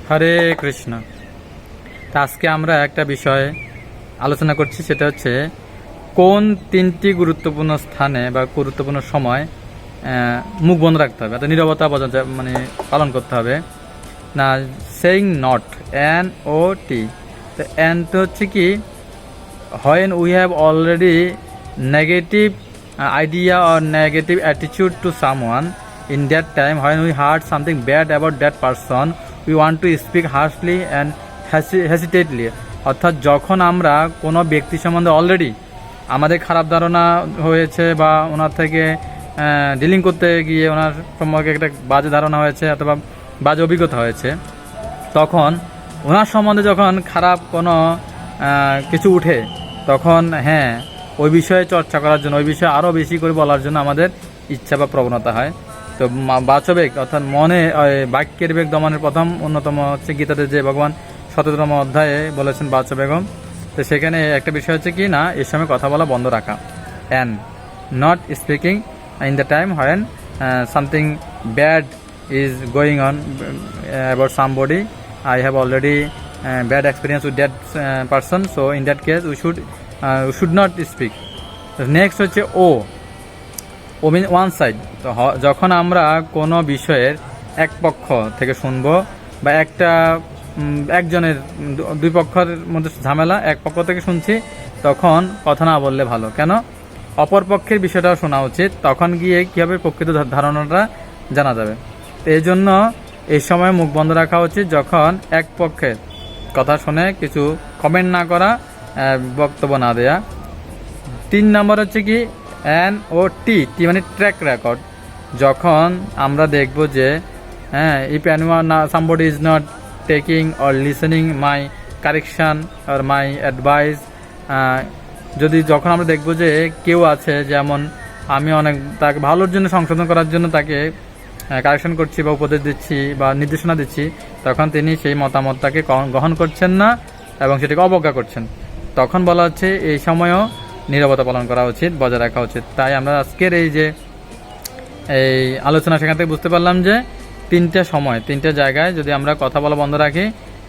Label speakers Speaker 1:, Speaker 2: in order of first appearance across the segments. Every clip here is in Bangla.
Speaker 1: হরে কৃষ্ণ। আজকে আমরা একটা বিষয় আলোচনা করছি, সেটা হচ্ছে কোন তিনটি গুরুত্বপূর্ণ স্থানে বা গুরুত্বপূর্ণ সময় মুখ বন্ধ রাখতে হবে, অর্থাৎ নীরবতা পালন করতে হবে না। Saying not, NOT। তো এন তো হচ্ছে কি, when we have already negative idea or negative attitude to someone, in that time when we heard something bad about that person, we want to speak harshly and hesitantly। অর্থাৎ যখন আমরা কোনো ব্যক্তি সম্বন্ধে অলরেডি আমাদের খারাপ ধারণা হয়েছে বা ওনার থেকে ডিলিং করতে গিয়ে ওনার সম্পর্কে একটা বাজে ধারণা হয়েছে অথবা বাজে অভিজ্ঞতা হয়েছে, তখন ওনার সম্বন্ধে যখন খারাপ কোনো কিছু উঠে, তখন ওই বিষয়ে চর্চা করার জন্য, ওই বিষয়ে আরও বেশি করে বলার জন্য আমাদের ইচ্ছা বা প্রবণতা হয়। তো বাচবেগ অর্থাৎ মনে বাক্যের বেগ দমনের প্রথম অন্যতম হচ্ছে গীতাতে যে ভগবান 17তম অধ্যায়ে বলেছেন বাচবেগম। তো সেখানে একটা বিষয় হচ্ছে কি না, এই সময় কথা বলা বন্ধ রাখা, and not speaking in the time when something bad is going on about somebody. I have already bad experience with that person, so in that case we should not speak. Next হচ্ছে ও মিন ওয়ান সাইড। তো যখন আমরা কোনো বিষয়ের এক পক্ষ থেকে শুনবো বা একজনের দুই পক্ষের মধ্যে ঝামেলা, এক পক্ষ থেকে শুনছি, তখন কথা না বললে ভালো। কেন? অপর পক্ষের বিষয়টাও শোনা উচিত, তখন গিয়ে কী হবে, প্রকৃত ধারণাটা জানা যাবে। এই জন্য এই সময় মুখ বন্ধ রাখা উচিত, যখন এক পক্ষের কথা শুনে কিছু কমেন্ট না করা, বক্তব্য না দেয়া। 3 নম্বর হচ্ছে কি NOT, মানে ট্র্যাক রেকর্ড। যখন আমরা দেখব যে if somebody is not taking or listening my correction or my advice, যখন আমরা দেখব যে কেউ আছে, যেমন আমি অনেক তাকে ভালোর জন্য, সংশোধন করার জন্য তাকে কারেকশন করছি বা উপদেশ দিচ্ছি বা নির্দেশনা দিচ্ছি, তখন তিনি সেই মতামতটাকে গ্রহণ করছেন না এবং সেটাকে অবজ্ঞা করছেন, তখন বলা হচ্ছে এই সময়ও নীরবতা পালন করা উচিত, বজায় রাখা উচিত। তাই আমরা আজকের এই আলোচনা সেখান থেকে বুঝতে পারলাম যে 3টে সময়, 3টে জায়গায় যদি আমরা কথা বলা বন্ধ রাখি,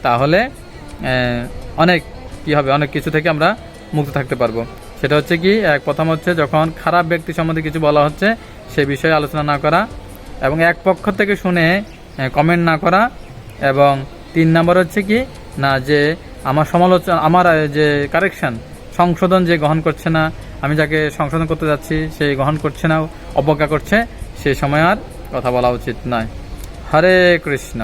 Speaker 1: তাহলে অনেক কিছু থেকে আমরা মুক্ত থাকতে পারবো। সেটা হচ্ছে কি, প্রথম হচ্ছে যখন খারাপ ব্যক্তি সম্বন্ধে কিছু বলা হচ্ছে সেই বিষয়ে আলোচনা না করা, এবং এক পক্ষ থেকে শুনে কমেন্ট না করা, এবং 3 নম্বর হচ্ছে কি না, যে আমার সমালোচনা, আমার যে কারেকশন, সংশোধন যে গ্রহণ করছে না, আমি যাকে সংশোধন করতে যাচ্ছি সে গ্রহণ করছে না, অবজ্ঞা করছে, সেই সময় আর কথা বলা উচিত নয়। হরে কৃষ্ণ।